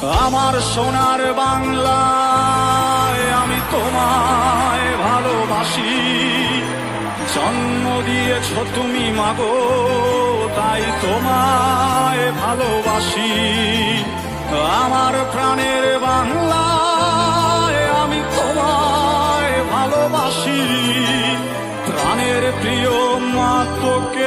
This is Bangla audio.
আমার সোনার বাংলায় আমি তোমায় ভালোবাসি। জন্ম দিয়েছ তুমি মাগো, তাই তোমায় ভালোবাসি। আমার প্রাণের বাংলায় আমি তোমায় ভালোবাসি। প্রাণের প্রিয় মা তোকে